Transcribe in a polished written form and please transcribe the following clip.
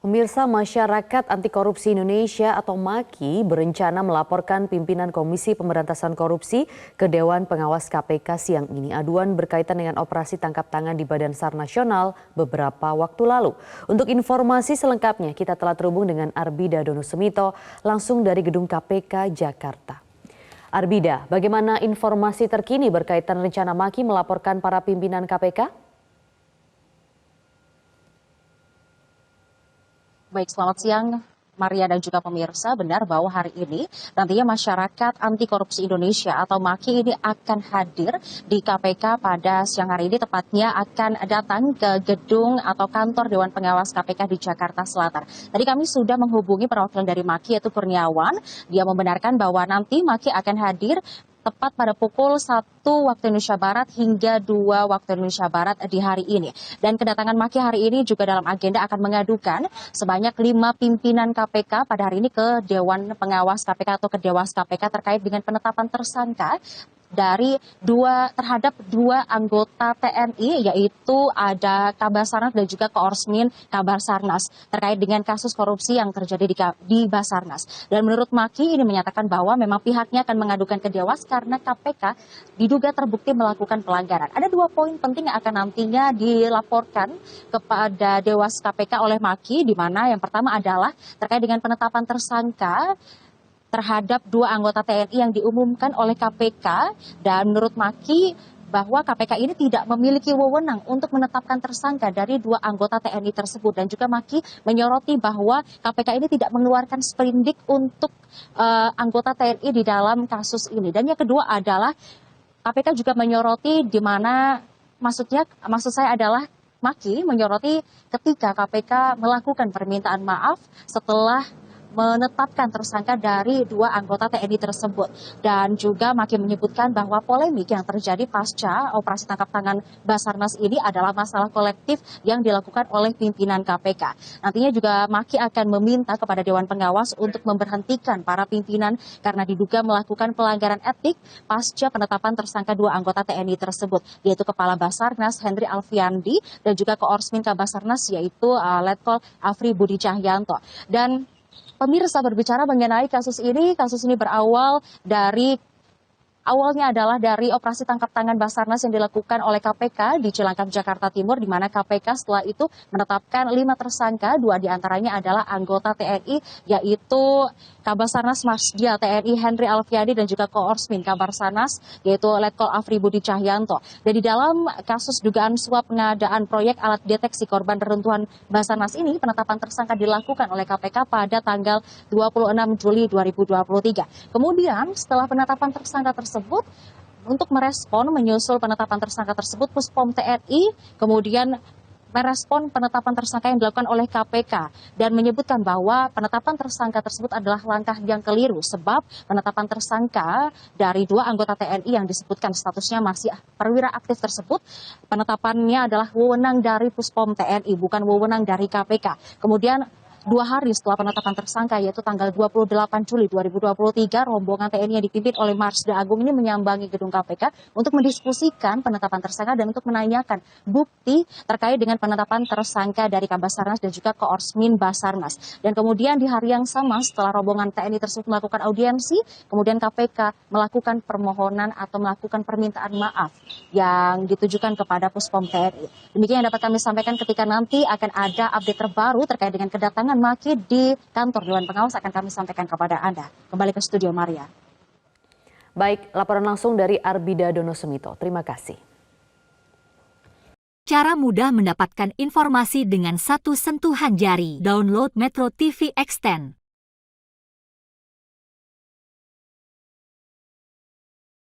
Pemirsa, Masyarakat Anti Korupsi Indonesia atau MAKI berencana melaporkan pimpinan Komisi Pemberantasan Korupsi ke Dewan Pengawas KPK siang ini. Aduan berkaitan dengan operasi tangkap tangan di Badan SAR Nasional beberapa waktu lalu. Untuk informasi selengkapnya, kita telah terhubung dengan Arbida Donosumito langsung dari Gedung KPK Jakarta. Arbida, bagaimana informasi terkini berkaitan rencana MAKI melaporkan para pimpinan KPK? Baik, selamat siang Maria dan juga pemirsa. Benar bahwa hari ini nantinya Masyarakat Anti Korupsi Indonesia atau MAKI ini akan hadir di KPK pada siang hari ini, tepatnya akan datang ke gedung atau kantor Dewan Pengawas KPK di Jakarta Selatan. Tadi kami sudah menghubungi perwakilan dari MAKI yaitu Kurniawan. Dia membenarkan bahwa nanti MAKI akan hadir tepat pada pukul 1 waktu Indonesia Barat hingga 2 waktu Indonesia Barat di hari ini. Dan kedatangan MAKI hari ini juga dalam agenda akan mengadukan sebanyak 5 pimpinan KPK pada hari ini ke Dewan Pengawas KPK atau ke Dewas KPK terkait dengan penetapan tersangka terhadap dua anggota TNI, yaitu ada Kabasarnas dan juga Korsmin Kabasarnas terkait dengan kasus korupsi yang terjadi di Basarnas. Dan menurut MAKI ini menyatakan bahwa memang pihaknya akan mengadukan ke Dewas karena KPK diduga terbukti melakukan pelanggaran. Ada 2 poin penting yang akan nantinya dilaporkan kepada Dewas KPK oleh MAKI, di mana yang pertama adalah terkait dengan penetapan tersangka terhadap 2 anggota TNI yang diumumkan oleh KPK, dan menurut MAKI bahwa KPK ini tidak memiliki wewenang untuk menetapkan tersangka dari 2 anggota TNI tersebut, dan juga MAKI menyoroti bahwa KPK ini tidak mengeluarkan sprindik untuk anggota TNI di dalam kasus ini. Dan yang kedua adalah KPK juga menyoroti di mana maksud saya adalah MAKI menyoroti ketika KPK melakukan permintaan maaf setelah menetapkan tersangka dari 2 anggota TNI tersebut. Dan juga MAKI menyebutkan bahwa polemik yang terjadi pasca operasi tangkap tangan Basarnas ini adalah masalah kolektif yang dilakukan oleh pimpinan KPK. Nantinya juga MAKI akan meminta kepada Dewan Pengawas untuk memberhentikan para pimpinan karena diduga melakukan pelanggaran etik pasca penetapan tersangka 2 anggota TNI tersebut, yaitu Kepala Basarnas Henry Alfiandi dan juga Korsmin Kabasarnas yaitu Letkol Afri Budi Cahyanto. Dan pemirsa, berbicara mengenai kasus ini awalnya adalah dari operasi tangkap tangan Basarnas yang dilakukan oleh KPK di Cilangkap, Jakarta Timur, di mana KPK setelah itu menetapkan 5 tersangka, 2 diantaranya adalah anggota TNI, yaitu Kabasarnas Masdia TNI Henry Alfiandi dan juga Korsmin Kabasarnas, yaitu Letkol Afri Budi Cahyanto. Dan di dalam kasus dugaan suap pengadaan proyek alat deteksi korban reruntuhan Basarnas ini, penetapan tersangka dilakukan oleh KPK pada tanggal 26 Juli 2023. Kemudian setelah penetapan tersangka tersebut, untuk menyusul penetapan tersangka tersebut, Puspom TNI kemudian merespon penetapan tersangka yang dilakukan oleh KPK dan menyebutkan bahwa penetapan tersangka tersebut adalah langkah yang keliru, sebab penetapan tersangka dari 2 anggota TNI yang disebutkan statusnya masih perwira aktif tersebut, penetapannya adalah wewenang dari Puspom TNI, bukan wewenang dari KPK. Kemudian 2 hari setelah penetapan tersangka, yaitu tanggal 28 Juli 2023, rombongan TNI yang dipimpin oleh Marsda Agung ini menyambangi gedung KPK untuk mendiskusikan penetapan tersangka dan untuk menanyakan bukti terkait dengan penetapan tersangka dari Kabasarnas dan juga Korsmin Basarnas. Dan kemudian di hari yang sama, setelah rombongan TNI tersebut melakukan audiensi, kemudian KPK melakukan permohonan atau melakukan permintaan maaf yang ditujukan kepada Puspom TNI. Demikian yang dapat kami sampaikan. Ketika nanti akan ada update terbaru terkait dengan kedatangan MAKI di kantor Dewan Pengawas akan kami sampaikan kepada Anda. Kembali ke studio, Maria. Baik, laporan langsung dari Arbida Donosumito. Terima kasih. Cara mudah mendapatkan informasi dengan satu sentuhan jari. Download Metro TV Extend.